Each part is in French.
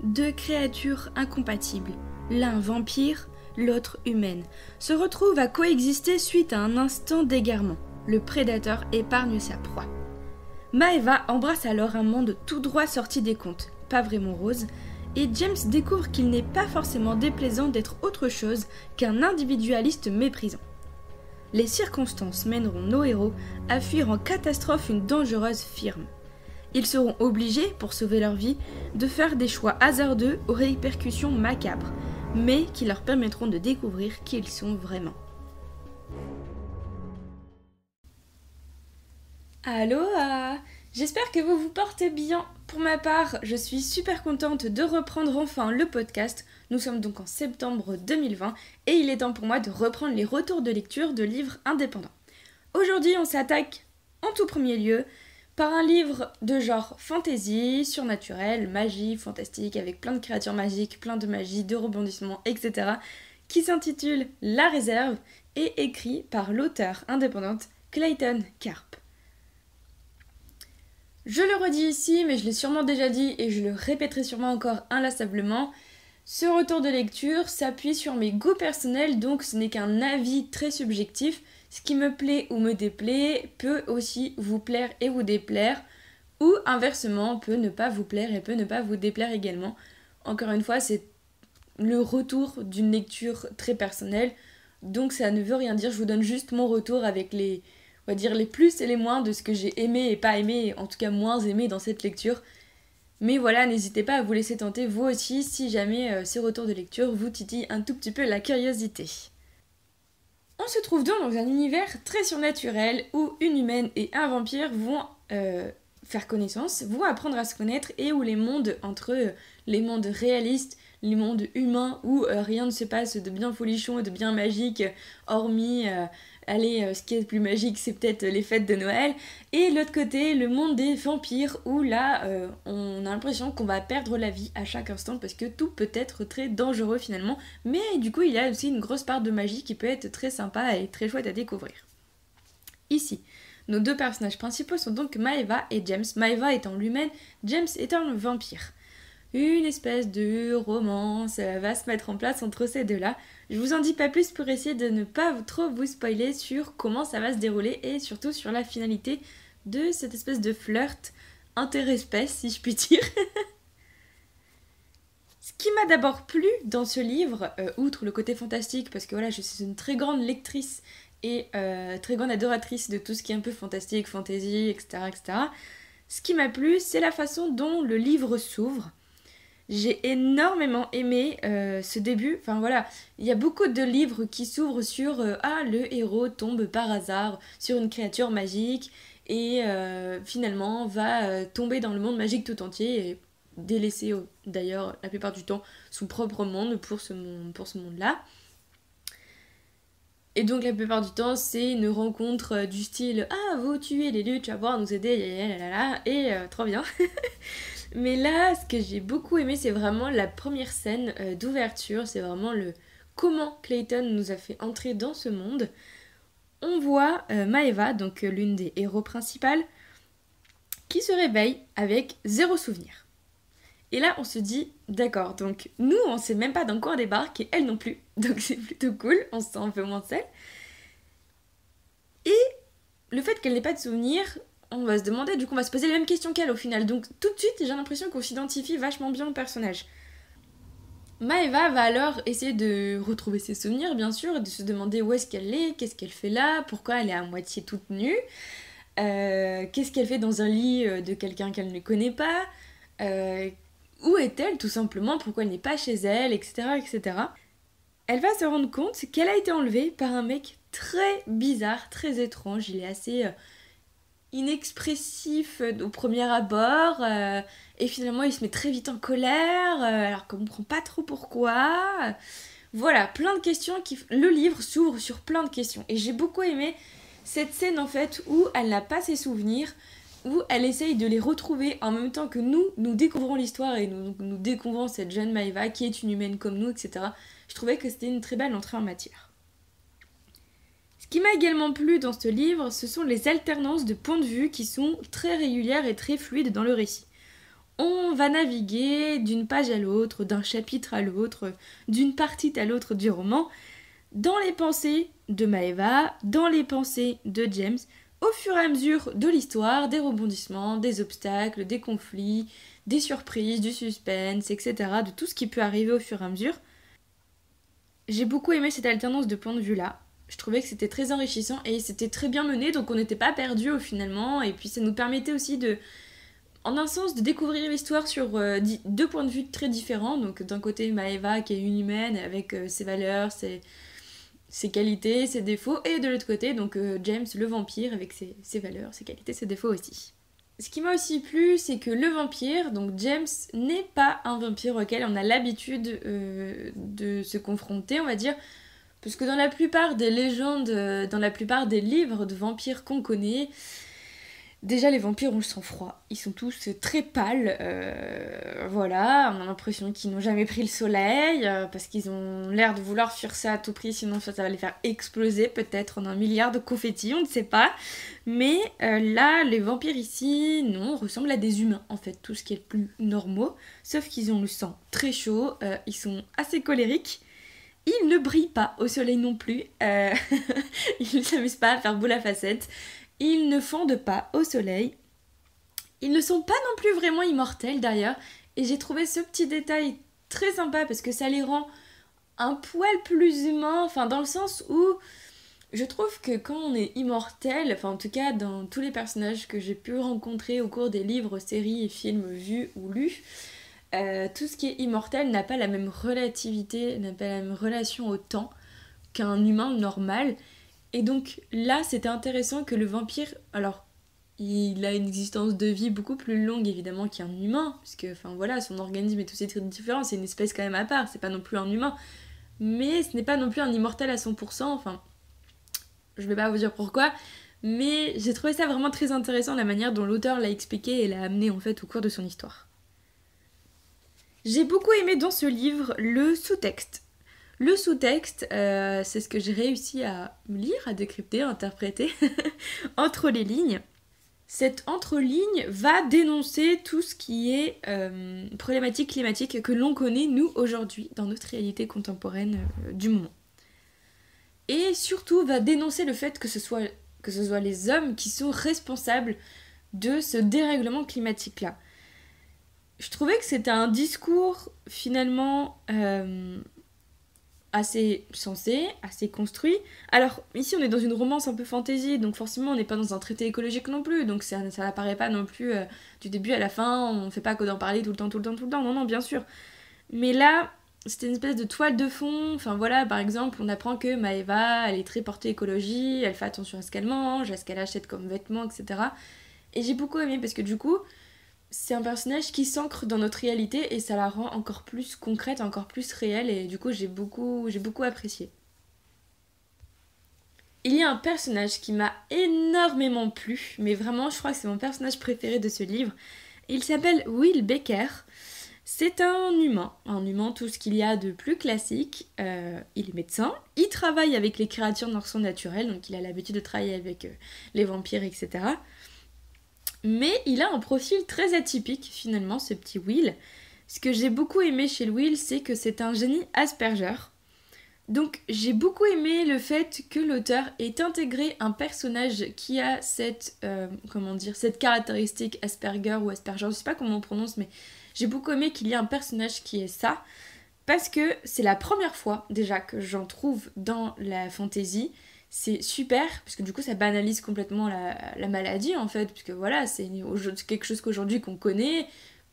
Deux créatures incompatibles, l'un vampire, l'autre humaine, se retrouvent à coexister suite à un instant d'égarement. Le prédateur épargne sa proie. Maeva embrasse alors un monde tout droit sorti des contes, pas vraiment rose, et James découvre qu'il n'est pas forcément déplaisant d'être autre chose qu'un individualiste méprisant. Les circonstances mèneront nos héros à fuir en catastrophe une dangereuse firme. Ils seront obligés, pour sauver leur vie, de faire des choix hasardeux aux répercussions macabres, mais qui leur permettront de découvrir qui ils sont vraiment. Aloha! J'espère que vous vous portez bien. Pour ma part, je suis super contente de reprendre enfin le podcast. Nous sommes donc en septembre 2020 et il est temps pour moi de reprendre les retours de lecture de livres indépendants. Aujourd'hui, on s'attaque en tout premier lieu par un livre de genre fantasy, surnaturel, magie, fantastique, avec plein de créatures magiques, plein de magie, de rebondissements, etc. qui s'intitule La Réserve et écrit par l'auteure indépendante Clayton Carp. Je le redis ici, mais je l'ai sûrement déjà dit et je le répéterai sûrement encore inlassablement, ce retour de lecture s'appuie sur mes goûts personnels, donc ce n'est qu'un avis très subjectif. Ce qui me plaît ou me déplaît peut aussi vous plaire et vous déplaire, ou inversement peut ne pas vous plaire et peut ne pas vous déplaire également. Encore une fois, c'est le retour d'une lecture très personnelle, donc ça ne veut rien dire, je vous donne juste mon retour avec les, on va dire, les plus et les moins de ce que j'ai aimé et pas aimé, en tout cas moins aimé dans cette lecture. Mais voilà, n'hésitez pas à vous laisser tenter vous aussi si jamais ces retours de lecture vous titillent un tout petit peu la curiosité. On se trouve donc dans un univers très surnaturel où une humaine et un vampire vont faire connaissance, vont apprendre à se connaître et où les mondes entre les mondes réalistes, les mondes humains où rien ne se passe de bien folichon et de bien magique, hormis, ce qui est le plus magique c'est peut-être les fêtes de Noël, et l'autre côté le monde des vampires où là on a l'impression qu'on va perdre la vie à chaque instant parce que tout peut être très dangereux finalement, mais du coup il y a aussi une grosse part de magie qui peut être très sympa et très chouette à découvrir. Ici, nos deux personnages principaux sont donc Maeva et James, Maeva étant l'humaine, James étant le vampire. Une espèce de romance va se mettre en place entre ces deux-là. Je vous en dis pas plus pour essayer de ne pas trop vous spoiler sur comment ça va se dérouler et surtout sur la finalité de cette espèce de flirt interespèce, si je puis dire. Ce qui m'a d'abord plu dans ce livre, outre le côté fantastique, parce que voilà, je suis une très grande lectrice et très grande adoratrice de tout ce qui est un peu fantastique, fantasy, etc., etc. Ce qui m'a plu, c'est la façon dont le livre s'ouvre. J'ai énormément aimé ce début, enfin voilà, il y a beaucoup de livres qui s'ouvrent sur le héros tombe par hasard sur une créature magique et finalement va tomber dans le monde magique tout entier et délaisser d'ailleurs la plupart du temps son propre monde pour ce monde-là. Et donc la plupart du temps c'est une rencontre du style « Ah, vous tuez l'élu, tu vas pouvoir nous aider, et trop bien !» Mais là, ce que j'ai beaucoup aimé, c'est vraiment la première scène d'ouverture, c'est vraiment comment Clayton nous a fait entrer dans ce monde. On voit Maeva, donc l'une des héros principales, qui se réveille avec 0 souvenir. Et là, on se dit, d'accord, donc nous, on sait même pas dans quoi on débarque, et elle non plus, donc c'est plutôt cool, on se sent un peu moins seul. Et le fait qu'elle n'ait pas de souvenir, on va se demander, du coup on va se poser les mêmes questions qu'elle au final, donc tout de suite j'ai l'impression qu'on s'identifie vachement bien au personnage. Maeva va alors essayer de retrouver ses souvenirs bien sûr, et de se demander où est-ce qu'elle est, qu'est-ce qu'elle fait là, pourquoi elle est à moitié toute nue, qu'est-ce qu'elle fait dans un lit de quelqu'un qu'elle ne connaît pas, où est-elle tout simplement, pourquoi elle n'est pas chez elle, etc., etc. Elle va se rendre compte qu'elle a été enlevée par un mec très bizarre, très étrange, il est assez inexpressif au premier abord et finalement il se met très vite en colère alors qu'on ne comprend pas trop pourquoi. Voilà, plein de questions le livre s'ouvre sur plein de questions et j'ai beaucoup aimé cette scène en fait où elle n'a pas ses souvenirs, où elle essaye de les retrouver en même temps que nous découvrons l'histoire et nous découvrons cette jeune Maeva qui est une humaine comme nous, etc. Je trouvais que c'était une très belle entrée en matière. Ce qui m'a également plu dans ce livre, ce sont les alternances de points de vue qui sont très régulières et très fluides dans le récit. On va naviguer d'une page à l'autre, d'un chapitre à l'autre, d'une partie à l'autre du roman, dans les pensées de Maeva, dans les pensées de James, au fur et à mesure de l'histoire, des rebondissements, des obstacles, des conflits, des surprises, du suspense, etc., de tout ce qui peut arriver au fur et à mesure. J'ai beaucoup aimé cette alternance de points de vue-là. Je trouvais que c'était très enrichissant et c'était très bien mené, donc on n'était pas perdus finalement, et puis ça nous permettait aussi de, en un sens, de découvrir l'histoire sur deux points de vue très différents. Donc d'un côté Maeva qui est une humaine avec ses valeurs, ses qualités, ses défauts, et de l'autre côté donc James le vampire avec ses valeurs, ses qualités, ses défauts aussi. Ce qui m'a aussi plu, c'est que le vampire, donc James, n'est pas un vampire auquel on a l'habitude de se confronter, on va dire, parce que dans la plupart des légendes, dans la plupart des livres de vampires qu'on connaît, déjà les vampires ont le sang froid, ils sont tous très pâles, voilà, on a l'impression qu'ils n'ont jamais pris le soleil, parce qu'ils ont l'air de vouloir fuir ça à tout prix, sinon ça va les faire exploser peut-être en un milliard de confettis, on ne sait pas. Mais là, les vampires ici, non, ressemblent à des humains en fait, tout ce qui est le plus normaux, sauf qu'ils ont le sang très chaud, ils sont assez colériques. Ils ne brillent pas au soleil non plus, ils ne s'amusent pas à faire boule à facettes. Ils ne fondent pas au soleil. Ils ne sont pas non plus vraiment immortels d'ailleurs. Et j'ai trouvé ce petit détail très sympa parce que ça les rend un poil plus humains. Enfin, dans le sens où je trouve que quand on est immortel, enfin en tout cas dans tous les personnages que j'ai pu rencontrer au cours des livres, séries et films vus ou lus, tout ce qui est immortel n'a pas la même relativité, n'a pas la même relation au temps qu'un humain normal. Et donc là, c'était intéressant que le vampire, alors il a une existence de vie beaucoup plus longue évidemment qu'un humain, puisque enfin voilà, son organisme est aussi très différent, c'est une espèce quand même à part, c'est pas non plus un humain, mais ce n'est pas non plus un immortel à 100%, enfin je vais pas vous dire pourquoi, mais j'ai trouvé ça vraiment très intéressant la manière dont l'auteur l'a expliqué et l'a amené en fait au cours de son histoire. J'ai beaucoup aimé dans ce livre le sous-texte. Le sous-texte, c'est ce que j'ai réussi à lire, à décrypter, à interpréter entre les lignes. Cette entre-ligne va dénoncer tout ce qui est problématique climatique que l'on connaît, nous, aujourd'hui, dans notre réalité contemporaine du moment. Et surtout, va dénoncer le fait que ce soit les hommes qui sont responsables de ce dérèglement climatique-là. Je trouvais que c'était un discours, finalement... assez sensé, assez construit. Alors, ici, on est dans une romance un peu fantasy, donc forcément, on n'est pas dans un traité écologique non plus, donc ça n'apparaît pas non plus du début à la fin, on fait pas que d'en parler tout le temps, non, non, bien sûr. Mais là, c'était une espèce de toile de fond, enfin voilà, par exemple, on apprend que Maeva, elle est très portée écologie, elle fait attention à ce qu'elle mange, à ce qu'elle achète comme vêtements, etc. Et j'ai beaucoup aimé, parce que du coup, c'est un personnage qui s'ancre dans notre réalité et ça la rend encore plus concrète, encore plus réelle et du coup j'ai beaucoup apprécié. Il y a un personnage qui m'a énormément plu, mais vraiment je crois que c'est mon personnage préféré de ce livre. Il s'appelle Will Baker. C'est un humain tout ce qu'il y a de plus classique. Il est médecin, il travaille avec les créatures non naturelles, donc il a l'habitude de travailler avec les vampires, etc. Mais il a un profil très atypique finalement, ce petit Will. Ce que j'ai beaucoup aimé chez Will, c'est que c'est un génie Asperger. Donc j'ai beaucoup aimé le fait que l'auteur ait intégré un personnage qui a cette caractéristique Asperger ou Asperger, je sais pas comment on prononce, mais j'ai beaucoup aimé qu'il y ait un personnage qui est ça, parce que c'est la première fois déjà que j'en trouve dans la fantasy. C'est super, parce que du coup ça banalise complètement la maladie en fait, puisque voilà, c'est quelque chose qu'aujourd'hui qu'on connaît,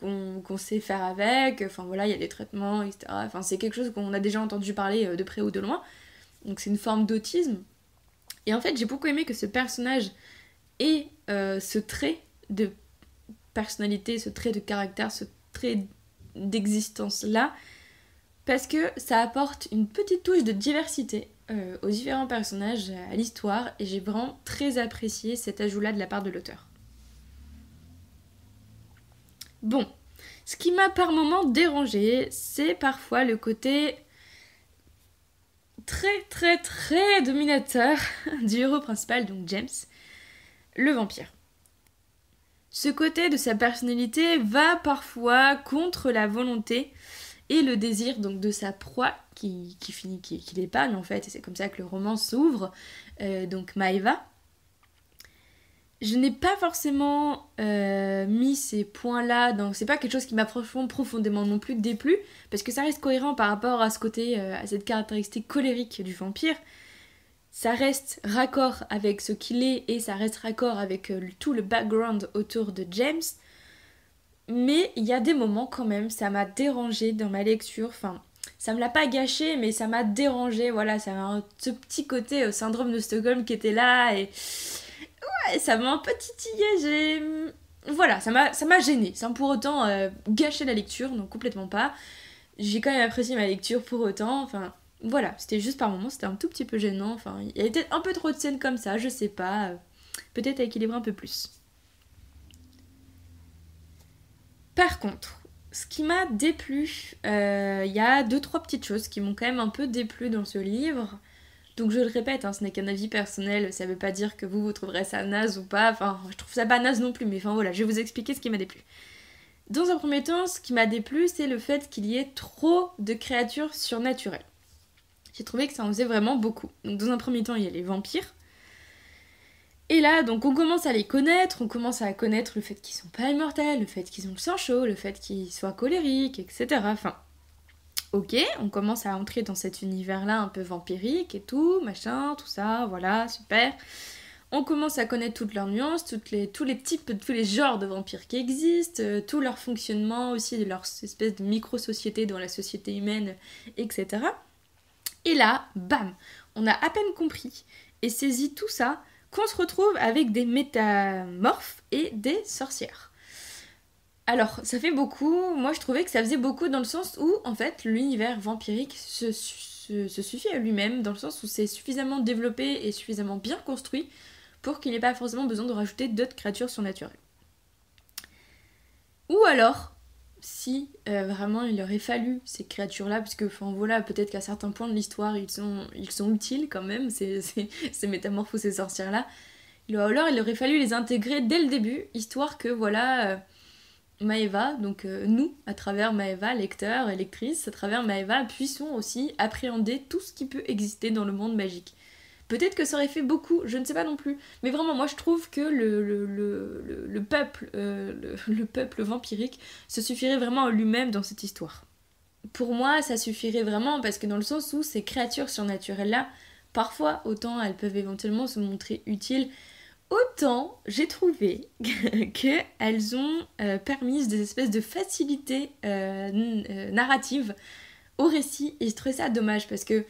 qu'on sait faire avec, enfin voilà, il y a des traitements, etc. Enfin c'est quelque chose qu'on a déjà entendu parler de près ou de loin, donc c'est une forme d'autisme. Et en fait j'ai beaucoup aimé que ce personnage ait ce trait de personnalité, ce trait de caractère, ce trait d'existence là, parce que ça apporte une petite touche de diversité aux différents personnages, à l'histoire, et j'ai vraiment très apprécié cet ajout-là de la part de l'auteur. Bon, ce qui m'a par moments dérangé, c'est parfois le côté très très très dominateur du héros principal, donc James, le vampire. Ce côté de sa personnalité va parfois contre la volonté et le désir donc de sa proie qui l'épargne en fait, et c'est comme ça que le roman s'ouvre, donc Maeva. Je n'ai pas forcément mis ces points-là, donc c'est pas quelque chose qui m'a profondément non plus déplu, parce que ça reste cohérent par rapport à ce côté, à cette caractéristique colérique du vampire. Ça reste raccord avec ce qu'il est et ça reste raccord avec tout le background autour de James. Mais il y a des moments quand même, ça m'a dérangé dans ma lecture. Enfin, ça me l'a pas gâché, mais ça m'a dérangé. Voilà, ça a ce petit côté syndrome de Stockholm qui était là et ouais, ça m'a un peu titillé. Voilà, ça m'a gêné, sans pour autant gâcher la lecture, non complètement pas. J'ai quand même apprécié ma lecture pour autant. Enfin, voilà, c'était juste par moments, c'était un tout petit peu gênant. Enfin, il y avait peut-être un peu trop de scènes comme ça, je sais pas. Peut-être à équilibrer un peu plus. Par contre, ce qui m'a déplu, il y a deux trois petites choses qui m'ont quand même un peu déplu dans ce livre. Donc je le répète, hein, ce n'est qu'un avis personnel, ça veut pas dire que vous trouverez ça naze ou pas. Enfin, je trouve ça pas naze non plus, mais enfin voilà, je vais vous expliquer ce qui m'a déplu. Dans un premier temps, ce qui m'a déplu, c'est le fait qu'il y ait trop de créatures surnaturelles. J'ai trouvé que ça en faisait vraiment beaucoup. Donc dans un premier temps, il y a les vampires. Et là, donc on commence à les connaître, on commence à connaître le fait qu'ils sont pas immortels, le fait qu'ils ont le sang chaud, le fait qu'ils soient colériques, etc. Enfin, ok, on commence à entrer dans cet univers-là un peu vampirique et tout, machin, tout ça, voilà, super. On commence à connaître toutes leurs nuances, tous les types, tous les genres de vampires qui existent, tout leur fonctionnement aussi, de leur espèce de micro-société dans la société humaine, etc. Et là, bam, on a à peine compris et saisi tout ça qu'on se retrouve avec des métamorphes et des sorcières. Alors, ça fait beaucoup, moi je trouvais que ça faisait beaucoup dans le sens où, en fait, l'univers vampirique se suffit à lui-même, dans le sens où c'est suffisamment développé et suffisamment bien construit pour qu'il n'y ait pas forcément besoin de rajouter d'autres créatures surnaturelles. Ou alors, si vraiment il aurait fallu ces créatures-là, parce que enfin voilà, peut-être qu'à certains points de l'histoire ils sont utiles quand même, ces métamorphes ou ces sorcières-là, alors il aurait fallu les intégrer dès le début, histoire que voilà, Maeva, donc nous, à travers Maeva, lecteurs et lectrices, à travers Maeva, puissions aussi appréhender tout ce qui peut exister dans le monde magique. Peut-être que ça aurait fait beaucoup, je ne sais pas non plus. Mais vraiment, moi je trouve que le peuple vampirique se suffirait vraiment à lui-même dans cette histoire. Pour moi, ça suffirait vraiment parce que dans le sens où ces créatures surnaturelles-là, parfois, autant elles peuvent éventuellement se montrer utiles, autant j'ai trouvé qu'elles ont permis des espèces de facilités narratives au récit. Et je trouvais ça dommage parce que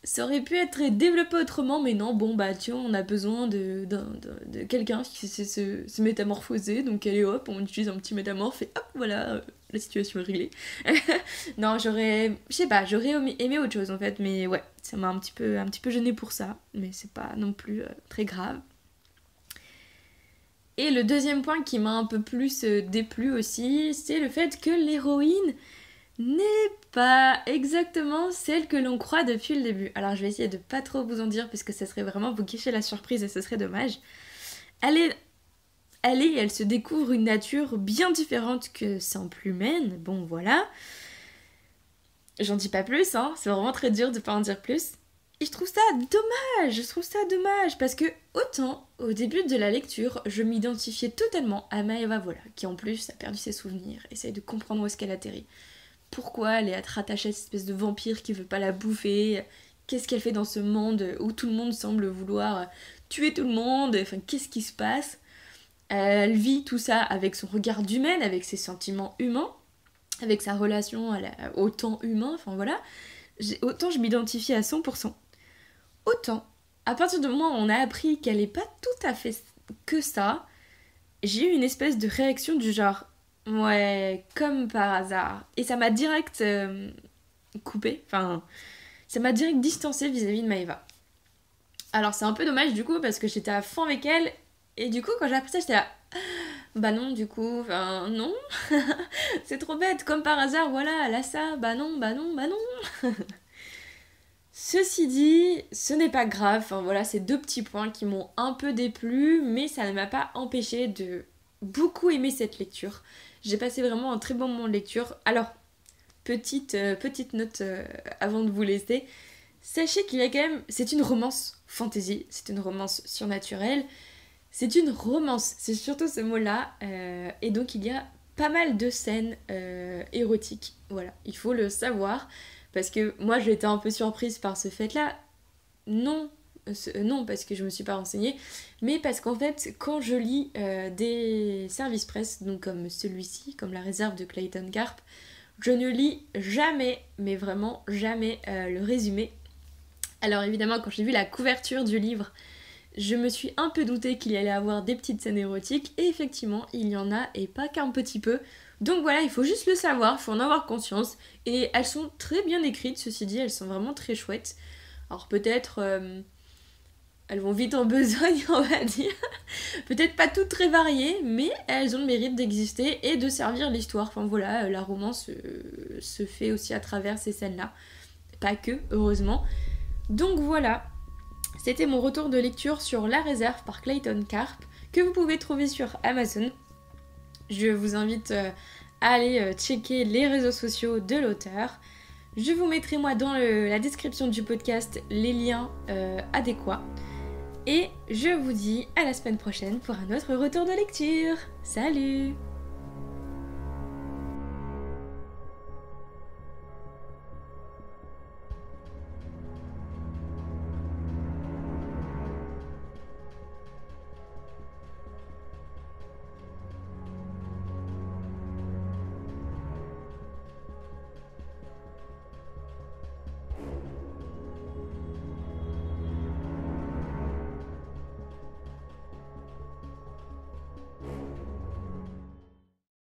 ça aurait pu être développé autrement, mais non, bon bah tiens, on a besoin de quelqu'un qui sait se métamorphoser, donc allez hop, on utilise un petit métamorphe et hop, voilà, la situation est réglée. Non, je sais pas, j'aurais aimé autre chose en fait, mais ouais, ça m'a un petit peu gênée pour ça, mais c'est pas non plus très grave. Et le deuxième point qui m'a un peu plus déplu aussi, c'est le fait que l'héroïne n'est pas exactement celle que l'on croit depuis le début. Alors je vais essayer de pas trop vous en dire parce que ça serait vraiment vous gâcher la surprise et ce serait dommage. Elle se découvre une nature bien différente que simple humaine, bon voilà. J'en dis pas plus, hein, c'est vraiment très dur de pas en dire plus. Et je trouve ça dommage, parce que autant au début de la lecture, je m'identifiais totalement à Maeva, voilà, qui en plus a perdu ses souvenirs, essaye de comprendre où est-ce qu'elle atterrit. Pourquoi elle est rattachée à cette espèce de vampire qui veut pas la bouffer, qu'est-ce qu'elle fait dans ce monde où tout le monde semble vouloir tuer tout le monde, enfin qu'est-ce qui se passe. Elle vit tout ça avec son regard d'humaine, avec ses sentiments humains, avec sa relation au temps humain, enfin voilà. Autant je m'identifie à 100%. Autant, à partir du moment où on a appris qu'elle n'est pas tout à fait que ça, j'ai eu une espèce de réaction du genre ouais, comme par hasard. Et ça m'a direct coupé, enfin, ça m'a direct distancé vis-à-vis de Maeva. Alors c'est un peu dommage du coup parce que j'étais à fond avec elle et du coup quand j'ai appris ça j'étais là bah non du coup, enfin non, c'est trop bête, comme par hasard voilà, elle a ça, bah non, bah non, bah non. Ceci dit, ce n'est pas grave, enfin voilà, c'est deux petits points qui m'ont un peu déplu, mais ça ne m'a pas empêché de beaucoup aimé cette lecture. J'ai passé vraiment un très bon moment de lecture. Alors, petite note avant de vous laisser. Sachez qu'il y a quand même... C'est une romance fantasy, c'est une romance surnaturelle. C'est une romance, c'est surtout ce mot-là. Et donc il y a pas mal de scènes érotiques. Voilà, il faut le savoir. Parce que moi j'ai été un peu surprise par ce fait-là. Non, non, parce que je me suis pas renseignée, mais parce qu'en fait, quand je lis des services presse, donc comme celui-ci, comme la réserve de Clayton Carp, je ne lis jamais, mais vraiment jamais, le résumé. Alors évidemment, quand j'ai vu la couverture du livre, je me suis un peu doutée qu'il y allait avoir des petites scènes érotiques, et effectivement, il y en a, et pas qu'un petit peu. Donc voilà, il faut juste le savoir, il faut en avoir conscience, et elles sont très bien écrites, ceci dit, elles sont vraiment très chouettes. Alors peut-être... elles vont vite en besogne, on va dire. Peut-être pas toutes très variées, mais elles ont le mérite d'exister et de servir l'histoire. Enfin voilà, la romance se fait aussi à travers ces scènes-là. Pas que, heureusement. Donc voilà, c'était mon retour de lecture sur La Réserve par Clayton Carp, que vous pouvez trouver sur Amazon. Je vous invite à aller checker les réseaux sociaux de l'auteur. Je vous mettrai moi dans la description du podcast les liens adéquats. Et je vous dis à la semaine prochaine pour un autre retour de lecture. Salut!